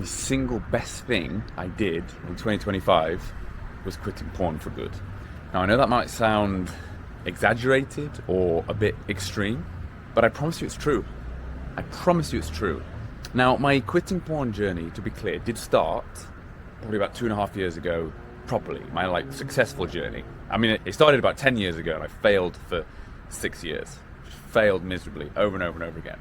The single best thing I did in 2025 was quitting porn for good. Now, I know that might sound exaggerated or a bit extreme, but I promise you it's true. I promise you it's true. Now, my quitting porn journey, to be clear, did start probably about 2.5 years ago, properly, my successful journey. I mean, it started about 10 years ago and I failed for 6 years. Just failed miserably over and over and over again.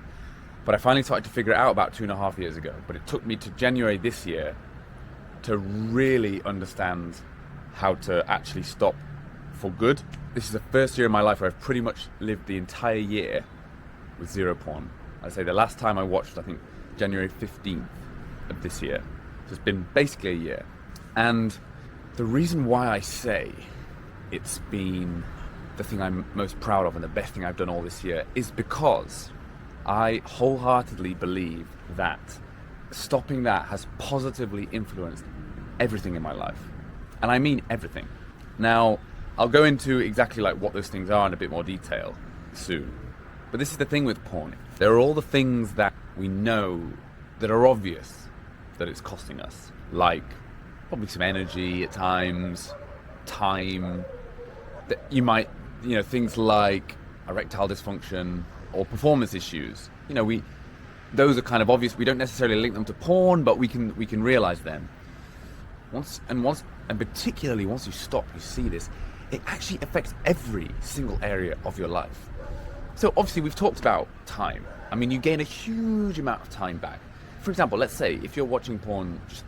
But I finally started to figure it out about 2.5 years ago. But it took me to January this year to really understand how to actually stop for good. This is the first year in my life where I've pretty much lived the entire year with zero porn. I'd say the last time I watched, I think, January 15th of this year. So it's been basically a year. And the reason why I say it's been the thing I'm most proud of and the best thing I've done all this year is because I wholeheartedly believe that stopping that has positively influenced everything in my life. And I mean everything. Now, I'll go into exactly what those things are in a bit more detail soon. But this is the thing with porn. There are all the things that we know that are obvious that it's costing us. Like probably some energy at times, time, that you might, things like erectile dysfunction or performance issues. Those are kind of obvious. We don't necessarily link them to porn, but we can realize them. Once, and particularly once you stop, you see this, it actually affects every single area of your life. So obviously we've talked about time. I mean, you gain a huge amount of time back. For example, let's say if you're watching porn just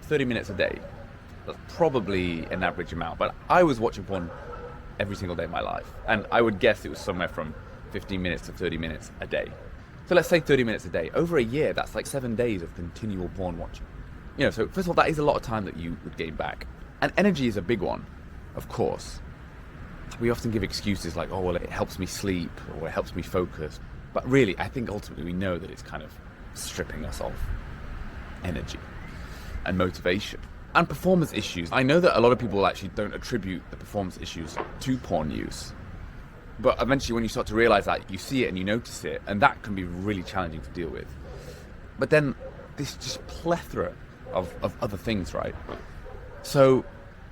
30 minutes a day, that's probably an average amount, but I was watching porn every single day of my life. And I would guess it was somewhere from 15 minutes to 30 minutes a day. So let's say 30 minutes a day. Over a year, that's 7 days of continual porn watching. So first of all, that is a lot of time that you would gain back. And energy is a big one, of course. We often give excuses like, oh, well, it helps me sleep or it helps me focus. But really, I think ultimately we know that it's kind of stripping us of energy and motivation. And performance issues. I know that a lot of people actually don't attribute the performance issues to porn use. But eventually when you start to realize that, you see it and you notice it, and that can be really challenging to deal with. But then this just plethora of other things, right? So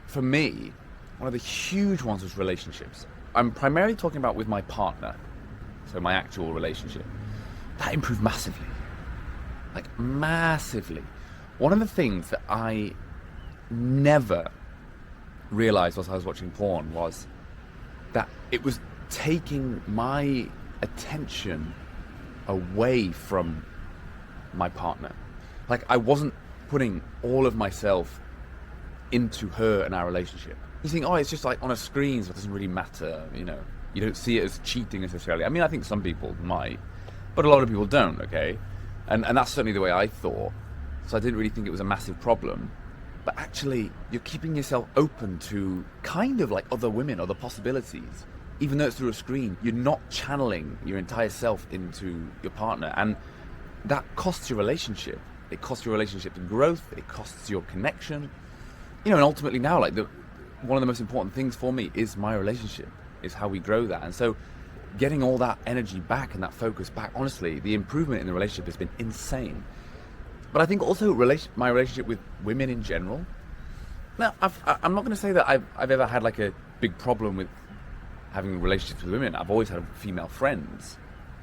for me, one of the huge ones was relationships. I'm primarily talking about with my partner, so my actual relationship. That improved massively. Massively. One of the things that I never realized whilst I was watching porn was that it was taking my attention away from my partner. I wasn't putting all of myself into her and our relationship. You think, oh, it's just on a screen, so it doesn't really matter, You don't see it as cheating necessarily. I mean, I think some people might, but a lot of people don't, okay? And that's certainly the way I thought. So I didn't really think it was a massive problem. But actually, you're keeping yourself open to kind of other women, other possibilities. Even though it's through a screen, you're not channeling your entire self into your partner. And that costs your relationship. It costs your relationship growth. It costs your connection. And ultimately now, one of the most important things for me is my relationship, is how we grow that. And so getting all that energy back and that focus back, honestly, the improvement in the relationship has been insane. But I think also my relationship with women in general. Now, I'm not going to say that I've ever had a big problem with having relationships with women. I've always had female friends.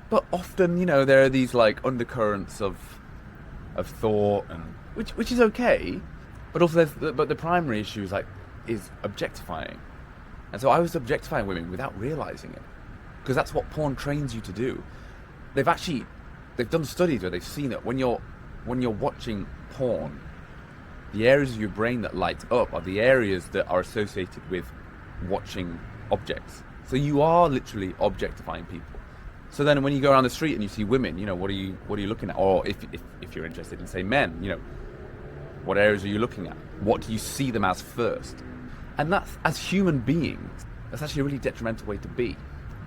But often, there are these undercurrents of thought, and which is okay. But also, but the primary issue is objectifying. And so I was objectifying women without realizing it, because that's what porn trains you to do. They've done studies where they've seen that when you're watching porn, the areas of your brain that light up are the areas that are associated with watching objects. So you are literally objectifying people. So then when you go around the street and you see women, what are you looking at? Or if you're interested in, say, men, what areas are you looking at? What do you see them as first? And that's, as human beings, that's actually a really detrimental way to be.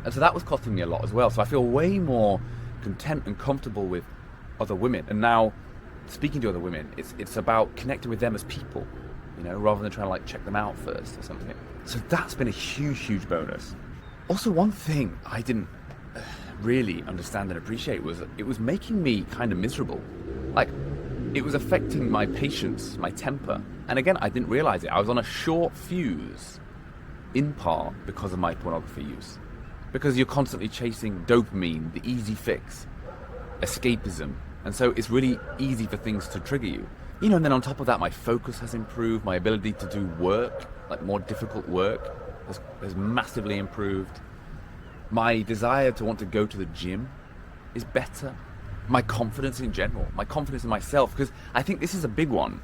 And so that was costing me a lot as well. So I feel way more content and comfortable with other women. And now, speaking to other women, it's about connecting with them as people, rather than trying to check them out first or something. So that's been a huge, huge bonus. Also, one thing I didn't really understand and appreciate was it was making me kind of miserable. it was affecting my patience, my temper. And again, I didn't realize it. I was on a short fuse, in part because of my pornography use. Because you're constantly chasing dopamine, the easy fix, escapism. And so it's really easy for things to trigger you. And then on top of that, my focus has improved, my ability to do work, like more difficult work, has massively improved. My desire to want to go to the gym is better. My confidence in general, my confidence in myself, because I think this is a big one.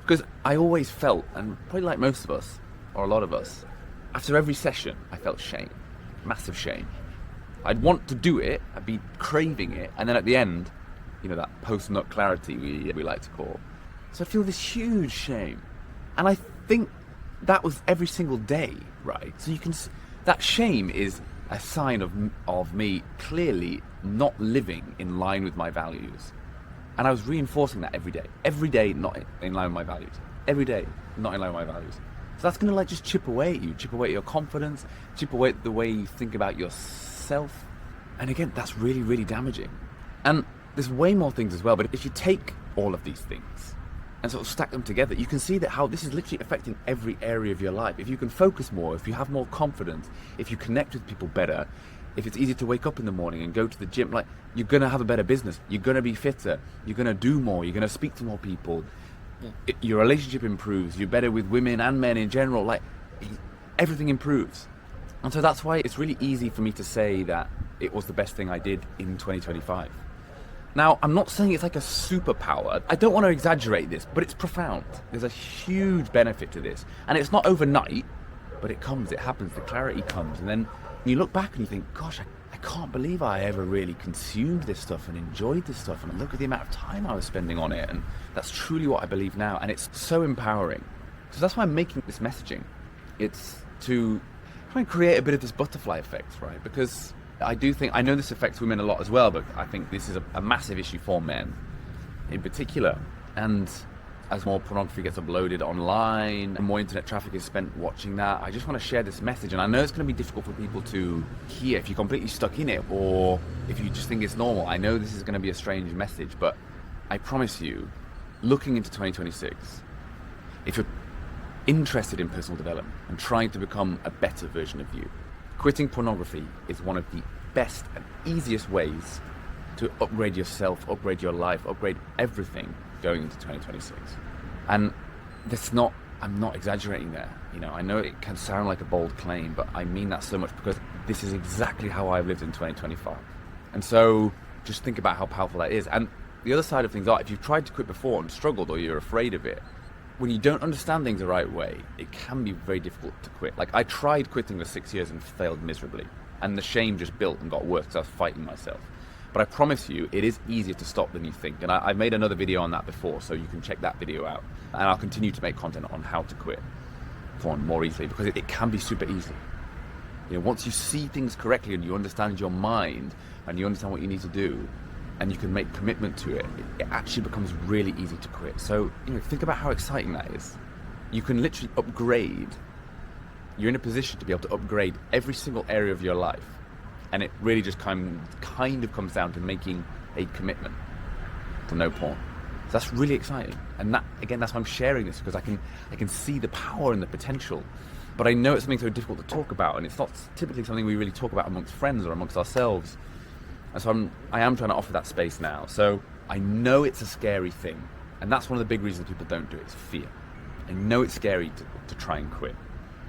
Because I always felt, and probably like most of us, or a lot of us, after every session, I felt shame, massive shame. I'd want to do it, I'd be craving it, and then at the end, that post-nut clarity we like to call. So I'd feel this huge shame. And I think that was every single day, right? So that shame is a sign of me clearly not living in line with my values. And I was reinforcing that every day not in line with my values, every day not in line with my values. So that's going to just chip away at you, chip away at your confidence, chip away at the way you think about yourself. And again, that's really, really damaging. And there's way more things as well, but if you take all of these things and sort of stack them together, you can see that how this is literally affecting every area of your life. If you can focus more, if you have more confidence, if you connect with people better, if it's easier to wake up in the morning and go to the gym, you're going to have a better business, you're going to be fitter, you're going to do more, you're going to speak to more people, your relationship improves, you're better with women and men in general, everything improves. And so that's why it's really easy for me to say that it was the best thing I did in 2025. Now, I'm not saying it's like a superpower. I don't want to exaggerate this, but it's profound. There's a huge benefit to this. And it's not overnight, but it happens, the clarity comes. And then you look back and you think, gosh, I can't believe I ever really consumed this stuff and enjoyed this stuff. And look at the amount of time I was spending on it. And that's truly what I believe now. And it's so empowering. So that's why I'm making this messaging. It's to try and create a bit of this butterfly effect, right? Because I know this affects women a lot as well, but I think this is a massive issue for men in particular. And as more pornography gets uploaded online and more internet traffic is spent watching that, I just want to share this message. And I know it's going to be difficult for people to hear if you're completely stuck in it or if you just think it's normal. I know this is going to be a strange message, but I promise you, looking into 2026, if you're interested in personal development and trying to become a better version of you, quitting pornography is one of the best and easiest ways to upgrade yourself, upgrade your life, upgrade everything going into 2026. And I'm not exaggerating there. I know it can sound like a bold claim, but I mean that so much because this is exactly how I've lived in 2025. And so just think about how powerful that is. And the other side of things are, if you've tried to quit before and struggled or you're afraid of it, when you don't understand things the right way, it can be very difficult to quit. I tried quitting for 6 years and failed miserably. And the shame just built and got worse because I was fighting myself. But I promise you, it is easier to stop than you think. And I've made another video on that before, so you can check that video out. And I'll continue to make content on how to quit porn more easily, because it can be super easy. Once you see things correctly and you understand your mind and you understand what you need to do, and you can make commitment to it, it actually becomes really easy to quit. So, think about how exciting that is. You can literally upgrade. You're in a position to be able to upgrade every single area of your life. And it really just kind of comes down to making a commitment to no porn. So that's really exciting. And that's why I'm sharing this, because I can see the power and the potential. But I know it's something so difficult to talk about, and it's not typically something we really talk about amongst friends or amongst ourselves. And so I am trying to offer that space now. So I know it's a scary thing. And that's one of the big reasons people don't do it, is fear. I know it's scary to try and quit.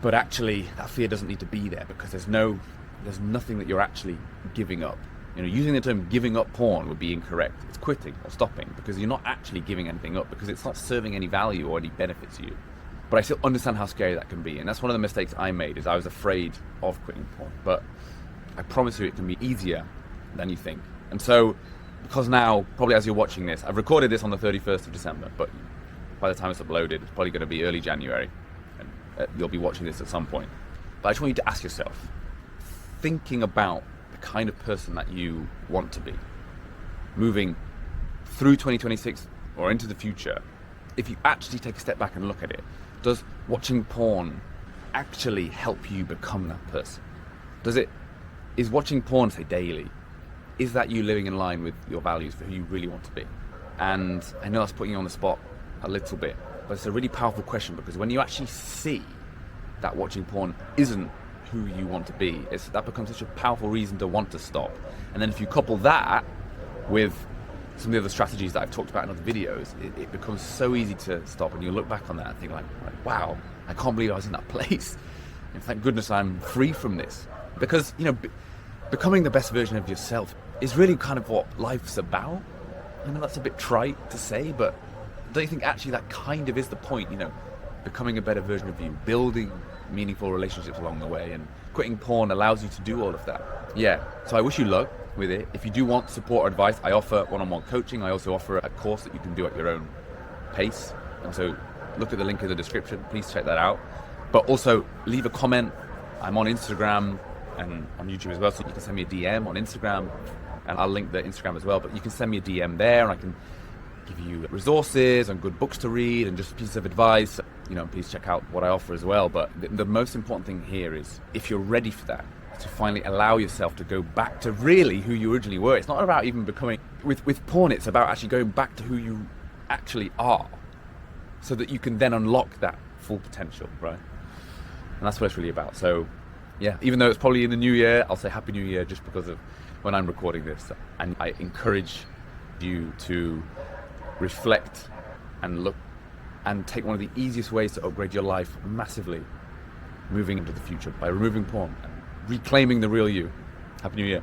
But actually, that fear doesn't need to be there, because there's nothing that you're actually giving up. Using the term giving up porn would be incorrect. It's quitting or stopping, because you're not actually giving anything up, because it's not serving any value or any benefit to you. But I still understand how scary that can be. And that's one of the mistakes I made, is I was afraid of quitting porn. But I promise you, it can be easier than you think. And so, because now, probably as you're watching this, I've recorded this on the 31st of December, but by the time it's uploaded, it's probably going to be early January, and you'll be watching this at some point. But I just want you to ask yourself, thinking about the kind of person that you want to be, moving through 2026 or into the future, if you actually take a step back and look at it, does watching porn actually help you become that person? Is watching porn, say, daily, is that you living in line with your values for who you really want to be? And I know that's putting you on the spot a little bit, but it's a really powerful question, because when you actually see that watching porn isn't who you want to be, that becomes such a powerful reason to want to stop. And then if you couple that with some of the other strategies that I've talked about in other videos, it becomes so easy to stop, and you look back on that and think like wow, I can't believe I was in that place. And thank goodness I'm free from this. Because, becoming the best version of yourself is really kind of what life's about. I know that's a bit trite to say, but don't you think actually that kind of is the point, becoming a better version of you, building meaningful relationships along the way, and quitting porn allows you to do all of that. Yeah, so I wish you luck with it. If you do want support or advice, I offer one-on-one coaching. I also offer a course that you can do at your own pace. And so look at the link in the description, please check that out. But also leave a comment. I'm on Instagram and on YouTube as well, so you can send me a DM on Instagram, and I'll link the Instagram as well, but you can send me a DM there, and I can give you resources and good books to read and just pieces of advice. Please check out what I offer as well. But the most important thing here is, if you're ready for that, to finally allow yourself to go back to really who you originally were. It's not about even becoming, with porn, it's about actually going back to who you actually are, so that you can then unlock that full potential, right? And that's what it's really about. So yeah, even though it's probably in the new year, I'll say Happy New Year just because of when I'm recording this. And I encourage you to reflect and look and take one of the easiest ways to upgrade your life massively moving into the future, by removing porn and reclaiming the real you. Happy New Year.